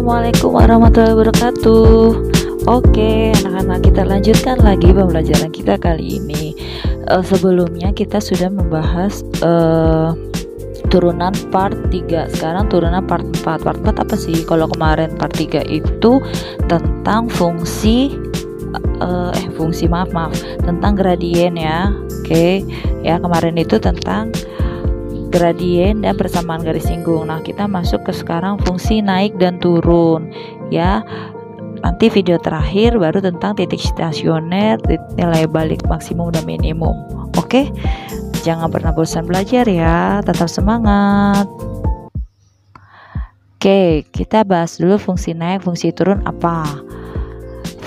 Assalamualaikum warahmatullahi wabarakatuh. Oke, anak-anak, kita lanjutkan lagi pembelajaran kita kali ini. Sebelumnya kita sudah membahas turunan part 3. Sekarang turunan part 4. Part 4 apa sih? Kalau kemarin part 3 itu tentang tentang gradien ya. Oke, ya kemarin itu tentang gradien dan persamaan garis singgung. Nah, kita masuk ke sekarang fungsi naik dan turun ya. Nanti video terakhir baru tentang titik stasioner, nilai balik maksimum dan minimum. Oke, jangan pernah bosan belajar ya, tetap semangat. Oke, kita bahas dulu fungsi naik, fungsi turun apa.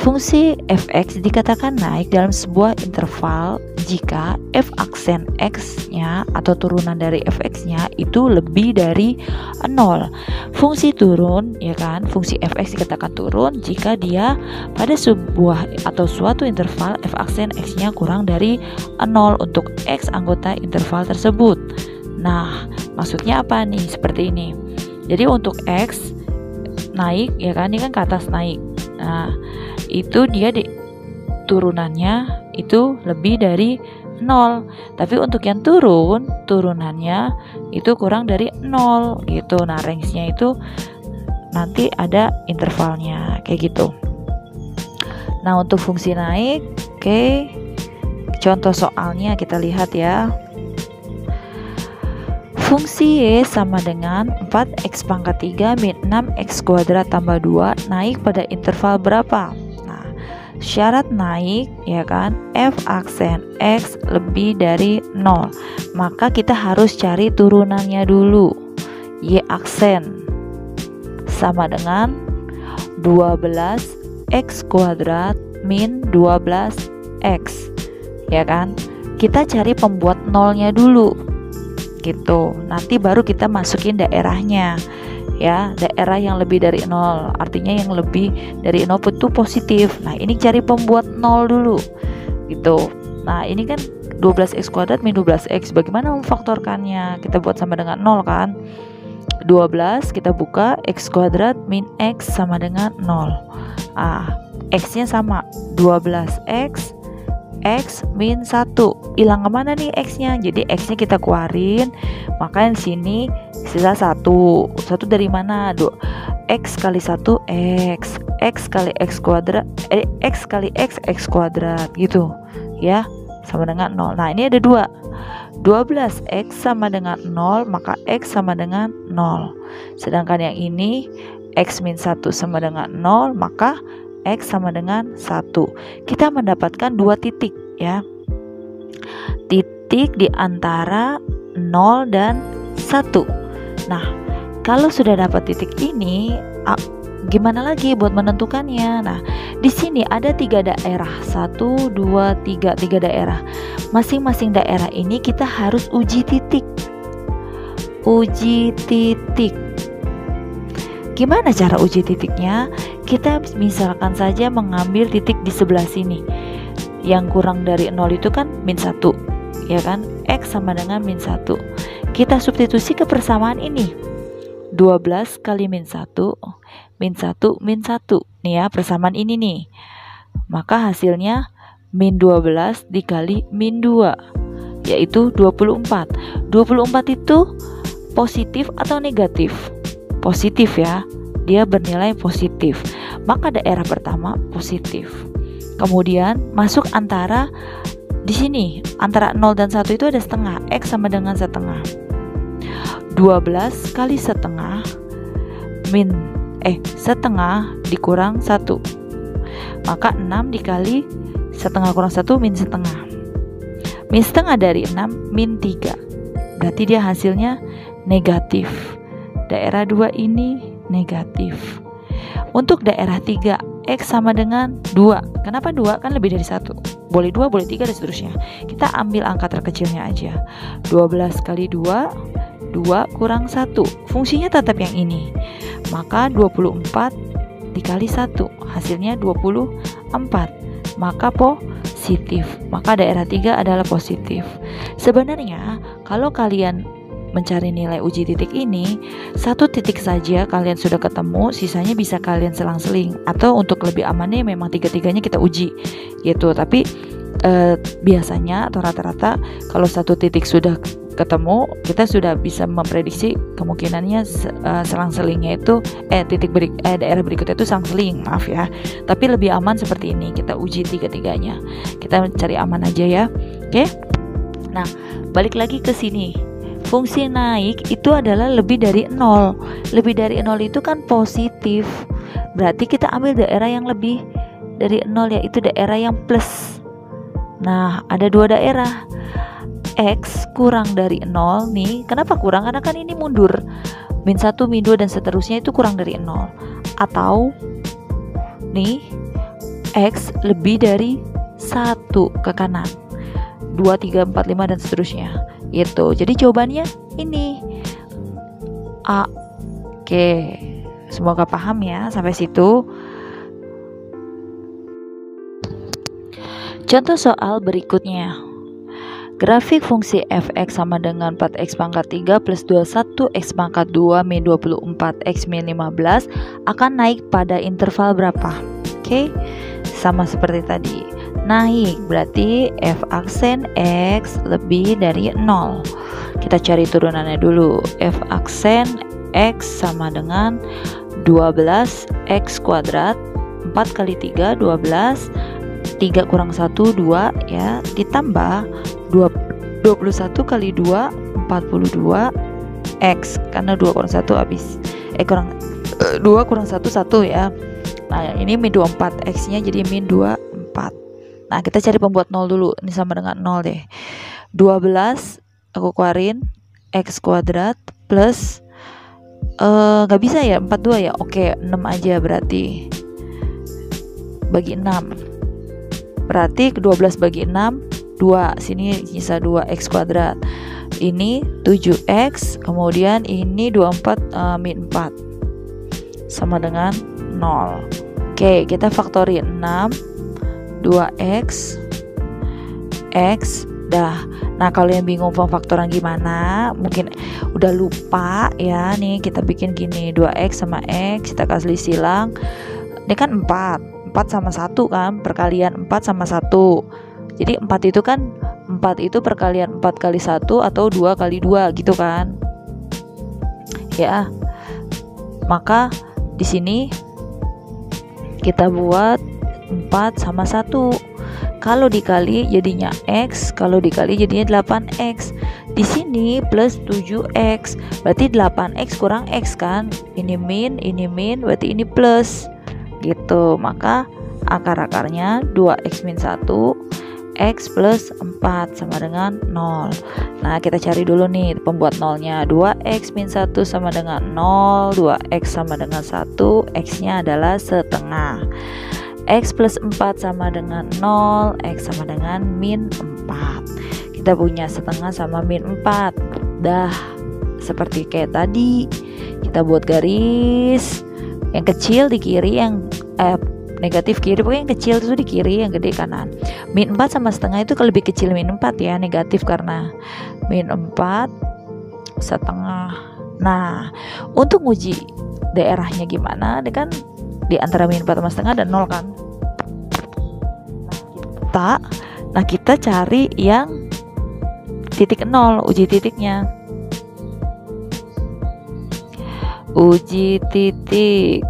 Fungsi fx dikatakan naik dalam sebuah interval jika f aksen x-nya atau turunan dari fx-nya itu lebih dari 0. Fungsi turun, ya kan? Fungsi fx dikatakan turun jika dia pada sebuah atau suatu interval f aksen x-nya kurang dari 0 untuk x anggota interval tersebut. Nah, maksudnya apa nih? Seperti ini. Jadi untuk x naik, ya kan? Ini kan ke atas naik. Nah, itu dia turunannya itu lebih dari 0. Tapi untuk yang turunannya itu kurang dari 0 gitu. Nah, range-nya itu nanti ada intervalnya kayak gitu. Nah, untuk fungsi naik, oke. Contoh soalnya kita lihat ya. Fungsi Y sama dengan 4x pangkat 3 min 6x kuadrat tambah 2 naik pada interval berapa? Nah, syarat naik, ya kan, f aksen x lebih dari 0. Maka kita harus cari turunannya dulu. Y aksen sama dengan 12x kuadrat min 12x. Ya kan? Kita cari pembuat nolnya dulu. Gitu. Nanti baru kita masukin daerahnya ya, daerah yang lebih dari 0, artinya yang lebih dari 0 itu positif. Nah, ini cari pembuat 0 dulu gitu. Nah, ini kan 12x kuadrat min 12x, bagaimana memfaktorkannya? Kita buat sama dengan 0 kan. 12 kita buka, x kuadrat min x sama dengan 0. X nya sama 12x x min 1. Hilang kemana nih x nya? Jadi x nya kita keluarin, maka di sini sisa 1 dari mana? X kali 1 x kali x kuadrat x kali x kuadrat gitu ya, sama dengan 0. Nah, ini ada 12x sama dengan 0, maka x sama dengan 0. Sedangkan yang ini x min 1 sama dengan 0, maka x sama dengan 1. Kita mendapatkan dua titik ya. Titik di antara 0 dan 1. Nah, kalau sudah dapat titik ini, gimana lagi buat menentukannya? Nah, di sini ada 3 daerah. 1, 2, 3 daerah. Masing-masing daerah ini kita harus uji titik. Gimana cara uji titiknya? Kita misalkan saja mengambil titik di sebelah sini. Yang kurang dari 0 itu kan min 1, ya kan? X sama dengan min 1. Kita substitusi ke persamaan ini. 12 kali min 1, min 1, min 1. Nih ya, persamaan ini nih. Maka hasilnya min 12 dikali min 2, yaitu 24. 24 itu positif atau negatif? Positif ya, dia bernilai positif. Maka daerah pertama positif. Kemudian masuk antara di sini, antara 0 dan 1 itu ada setengah, x sama dengan setengah. 12 kali setengah setengah dikurang 1. Maka 6 dikali setengah kurang 1 min setengah. Min setengah dari 6 min 3. Berarti dia hasilnya negatif. Daerah 2 ini negatif. Untuk daerah 3, x sama dengan 2. Kenapa 2? Kan lebih dari 1. Boleh 2, boleh 3 dan seterusnya. Kita ambil angka terkecilnya aja. 12 kali 2, 2 kurang 1. Fungsinya tetap yang ini. Maka 24 dikali 1, hasilnya 24. Maka positif. Maka daerah 3 adalah positif. Sebenarnya kalau kalian mencari nilai uji titik ini, satu titik saja kalian sudah ketemu, sisanya bisa kalian selang-seling, atau untuk lebih amannya memang tiga-tiganya kita uji gitu. Tapi biasanya atau rata-rata kalau satu titik sudah ketemu, kita sudah bisa memprediksi kemungkinannya selang-selingnya itu daerah berikutnya itu selang-seling, maaf ya. Tapi lebih aman seperti ini, kita uji tiga-tiganya. Kita cari aman aja ya. Oke. Nah, balik lagi ke sini. Fungsi naik itu adalah lebih dari 0. Lebih dari 0 itu kan positif. Berarti kita ambil daerah yang lebih dari 0, yaitu daerah yang plus. Nah, ada dua daerah. X kurang dari 0 nih. Kenapa kurang? Karena kan ini mundur. Min 1, min 2 dan seterusnya itu kurang dari 0. Atau nih X lebih dari 1 ke kanan. 2, 3, 4, 5 dan seterusnya. Gitu. Jadi jawabannya ini A. Oke. Semoga paham ya sampai situ. Contoh soal berikutnya. Grafik fungsi f(x) sama dengan 4x pangkat 3 plus 21x pangkat 2 min 24x min 15 akan naik pada interval berapa? Oke, sama seperti tadi. Naik berarti f aksen x lebih dari 0. Kita cari turunannya dulu. F aksen x sama dengan 12x kuadrat, 4 kali 3 12, 3 kurang 1 2 ya, ditambah 21 kali 2 42 x, karena 2 kurang 1 habis 2 kurang 1 1 ya. Nah ini min 24, x nya jadi min 24. Nah kita cari pembuat 0 dulu. Ini sama dengan 0 deh. 12 aku keluarin x kuadrat plus gak bisa ya 42 ya. Oke 6 aja berarti bagi 6. Berarti 12 bagi 6 2, sini sisa 2x kuadrat. Ini 7x, kemudian ini 24 min 4 sama dengan 0. Oke, kita faktorin 6 2x x dah. Nah, kalau yang bingung pemfaktoran gimana, mungkin udah lupa ya. Nih kita bikin gini, 2x sama x kita kasih silang. Ini kan 4 sama 1 kan, perkalian 4 sama 1. Jadi 4 itu kan 4 itu perkalian 4 kali 1 atau 2 kali 2 gitu kan. Ya. Maka di sini kita buat 4 sama 1. Kalau dikali jadinya x, kalau dikali jadinya 8x. Di sini plus 7x. Berarti 8x kurang x kan. Ini min, berarti ini plus. Gitu. Maka akar-akarnya 2x min 1 x plus 4 sama dengan 0. Nah kita cari dulu nih pembuat 0-nya. 2x min 1 sama dengan 0, 2x sama dengan 1, x nya adalah setengah. X plus 4 sama dengan 0, x sama dengan min 4. Kita punya setengah sama min 4. Dah seperti kayak tadi. Kita buat garis yang kecil di kiri, yang negatif kiri, pokoknya yang kecil itu di kiri, yang gede kanan. Min 4 sama setengah itu lebih kecil min 4 ya, negatif karena min 4 setengah. Nah, untuk uji daerahnya gimana? Ini kan di antara min 4 sama setengah dan 0 kan. Nah, kita cari yang titik 0, uji titiknya. Uji titik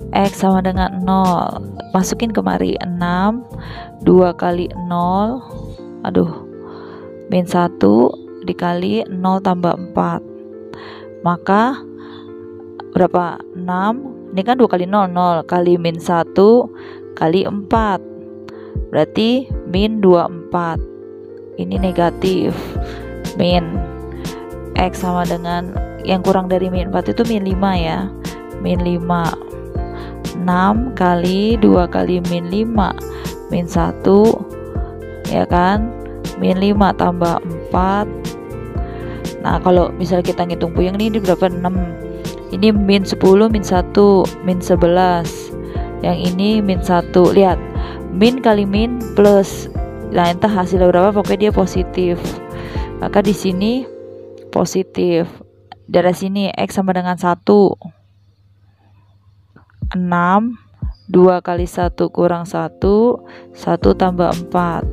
x sama dengan 0. Masukin kemari 6 2 kali 0, min 1 dikali 0 tambah 4. Maka berapa? 6. Ini kan 2 kali 0 0 kali min 1 kali 4. Berarti min 24. Ini negatif. Min x sama dengan yang kurang dari min 4 itu min 5 ya. Min 5. 6 kali 2 kali min 5 min 1 ya kan, min 5 tambah 4. Nah kalau misalnya kita ngitung puyeng ini berapa? 6. Ini min 10 min 1 min 11. Yang ini min 1. Lihat, min kali min plus. Nah entah hasilnya berapa, pokoknya dia positif. Maka di sini positif. Dari sini X sama dengan 1. 6. 2 kali 1 kurang 1. 1 tambah 4.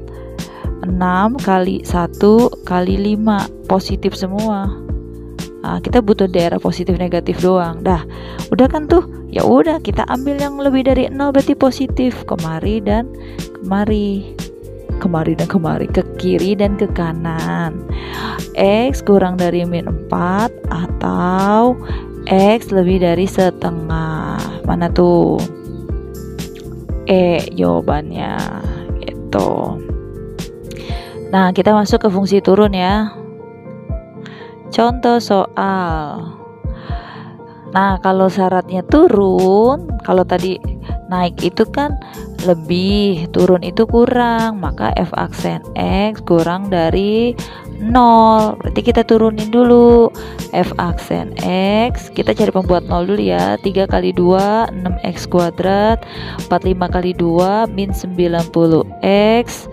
6 kali 1 kali 5. Positif semua. Nah, kita butuh daerah positif negatif doang. Dah, udah kan tuh? Ya udah, kita ambil yang lebih dari 0 berarti positif. Kemari dan kemari. Kemari dan kemari, ke kiri dan ke kanan. X kurang dari min 4 atau X lebih dari setengah. Mana tuh? Jawabannya gitu. Nah, kita masuk ke fungsi turun ya. Contoh soal. Nah, kalau syaratnya turun, kalau tadi naik itu kan lebih, turun itu kurang, maka f aksen X kurang dari 0. Berarti kita turunin dulu f aksen X, kita cari pembuat 0 dulu ya. 3 kali 2 6x kuadrat, 45 kali 2 min 90x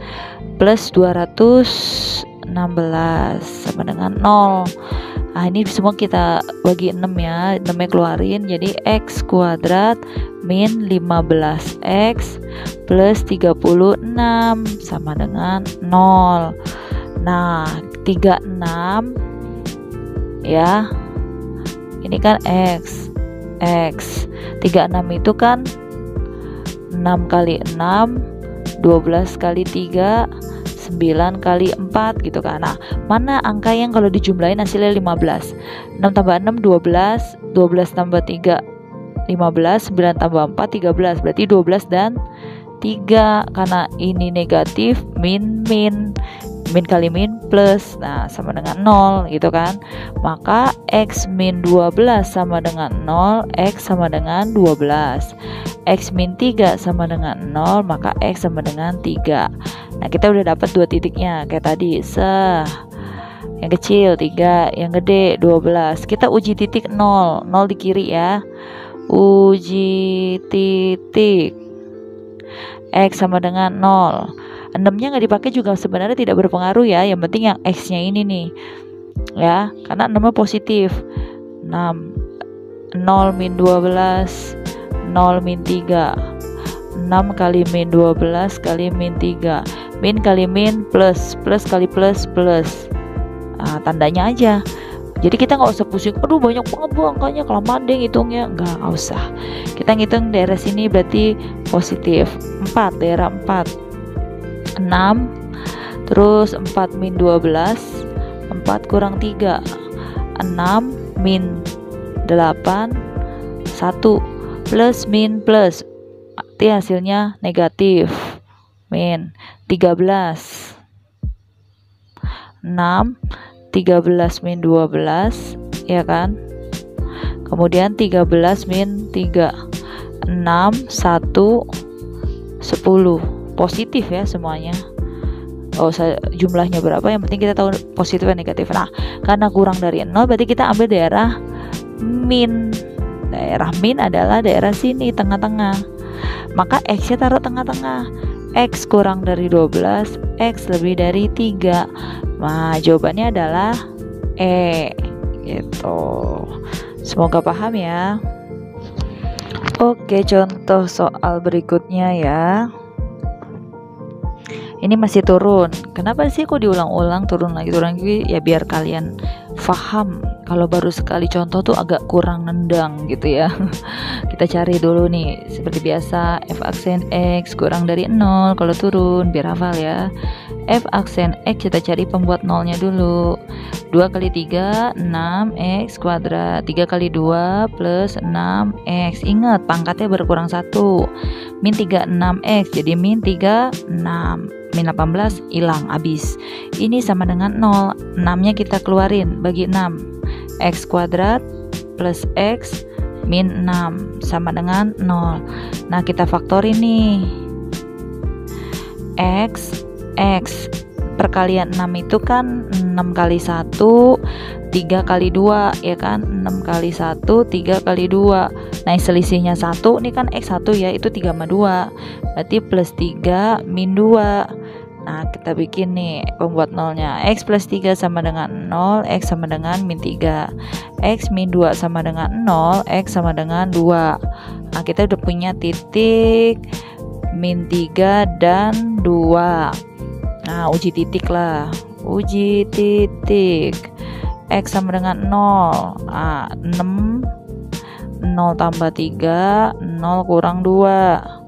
plus 216 sama dengan 0. Nah, ini semua kita bagi 6 ya, 6-nya keluarin, jadi x kuadrat min 15x plus 36 sama dengan 0. Nah, 36 ya, ini kan x 36 itu kan 6 kali 6 12 kali 3 9 kali 4 gitu kan. Nah, mana angka yang kalau dijumlahin hasilnya 15? 6 tambah 6 12, 12 tambah 3 15, 9 tambah 4 13, berarti 12 dan 3. Karena ini negatif, min kali min plus, nah sama dengan 0 gitu kan. Maka x min 12 sama dengan 0, x sama dengan 12. X min 3 sama dengan 0, maka x sama dengan 3. Nah, kita udah dapat 2 titiknya kayak tadi. Yang kecil 3, yang gede 12. Kita uji titik 0 di kiri ya. Uji titik X sama dengan 0. 6-nya nggak dipakai juga sebenarnya tidak berpengaruh ya. Yang penting yang X-nya ini nih ya, karena 6-nya positif. 6 0 min 12 0 min 3, 6 kali min 12 kali min 3, min kali min plus kali plus. Nah, tandanya aja. Jadi kita nggak usah pusing, aduh banyak banget bu angkanya, kelamaan deh ngitungnya. Nggak usah, kita ngitung daerah sini berarti positif. 4, daerah 4 6, terus 4 min 12, 4 kurang 3 6, min 8 1, plus min plus, arti hasilnya negatif, min 13 6, 13 min 12 ya kan. Kemudian 13 min 3 6, 1 10. Positif ya semuanya. Jumlahnya berapa, yang penting kita tahu positif dan negatif. Nah, karena kurang dari 0 berarti kita ambil daerah min. Daerah min adalah daerah sini, tengah-tengah. Maka X-nya taruh tengah-tengah. X kurang dari 12, X lebih dari 3. Nah, jawabannya adalah gitu. Semoga paham ya. Oke, contoh soal berikutnya ya. Ini masih turun. Kenapa sih kok diulang-ulang, turun lagi ya biar kalian paham. Kalau baru sekali contoh tuh agak kurang nendang gitu ya. Kita cari dulu nih, seperti biasa f aksen X kurang dari 0 kalau turun, biar hafal ya. F aksen X kita cari pembuat nolnya dulu. 2 kali 3 6x kuadrat, 3 kali 2 plus 6x. Ingat pangkatnya berkurang 1. Min 3 6x jadi min 3 6. Min 18 hilang habis. Ini sama dengan 0. 6-nya kita keluarin bagi 6. X kuadrat plus X min 6 sama dengan 0. Nah, kita faktorin nih. X perkalian 6 itu kan 6 kali 1 3 kali 2 ya kan. 6 kali 1 3 kali 2. Nah, selisihnya 1 ini kan X1 ya, itu 3 sama 2 berarti plus 3 min 2. Nah, kita bikin nih pembuat nolnya. X plus 3 sama dengan 0, X sama dengan min 3. X min 2 sama dengan 0, X sama dengan 2. Nah, kita udah punya titik min 3 dan 2. Nah, uji titik lah. Uji titik. X sama dengan 0. Nah, 6. 0 tambah 3, 0 kurang 2.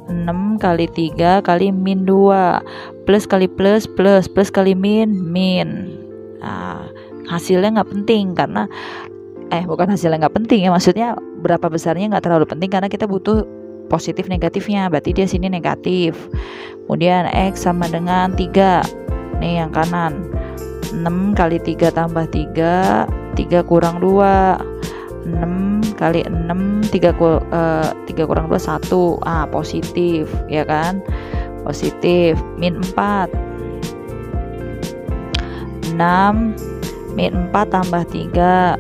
6 kali 3 kali min 2, plus kali plus kali min. Nah, hasilnya nggak penting karena bukan hasilnya nggak penting ya, maksudnya berapa besarnya nggak terlalu penting karena kita butuh positif negatifnya, berarti dia sini negatif. Kemudian X sama dengan 3, nih yang kanan. 6 kali 3 tambah 3 kurang 2. 6 kali 6 3 kurang 2 1. Positif ya kan, positif. Min 4, 6 min 4 tambah 3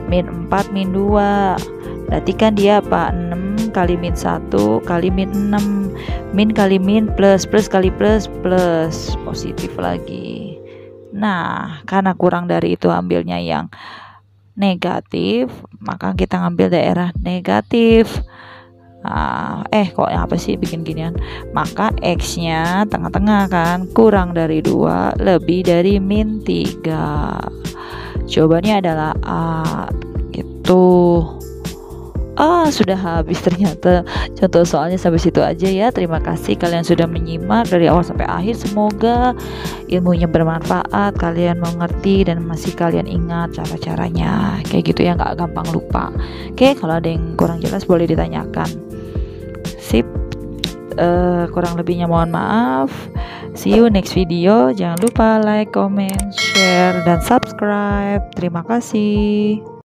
min 4 min 2, berarti kan dia apa, 6 kali min 1 kali min 6, min kali min plus kali plus positif lagi. Nah, karena kurang dari itu ambilnya yang negatif, maka kita ngambil daerah negatif. Kok apa sih bikin ginian? Maka X-nya tengah-tengah kan, kurang dari 2 lebih dari min 3. Jawabannya adalah A gitu. Sudah habis ternyata contoh soalnya, sampai situ aja ya. Terima kasih kalian sudah menyimak dari awal sampai akhir. Semoga ilmunya bermanfaat, kalian mengerti dan masih kalian ingat cara-caranya. Kayak gitu ya, nggak gampang lupa. Oke, kalau ada yang kurang jelas boleh ditanyakan. Sip. Kurang lebihnya mohon maaf. See you next video. Jangan lupa like, comment, share, dan subscribe. Terima kasih.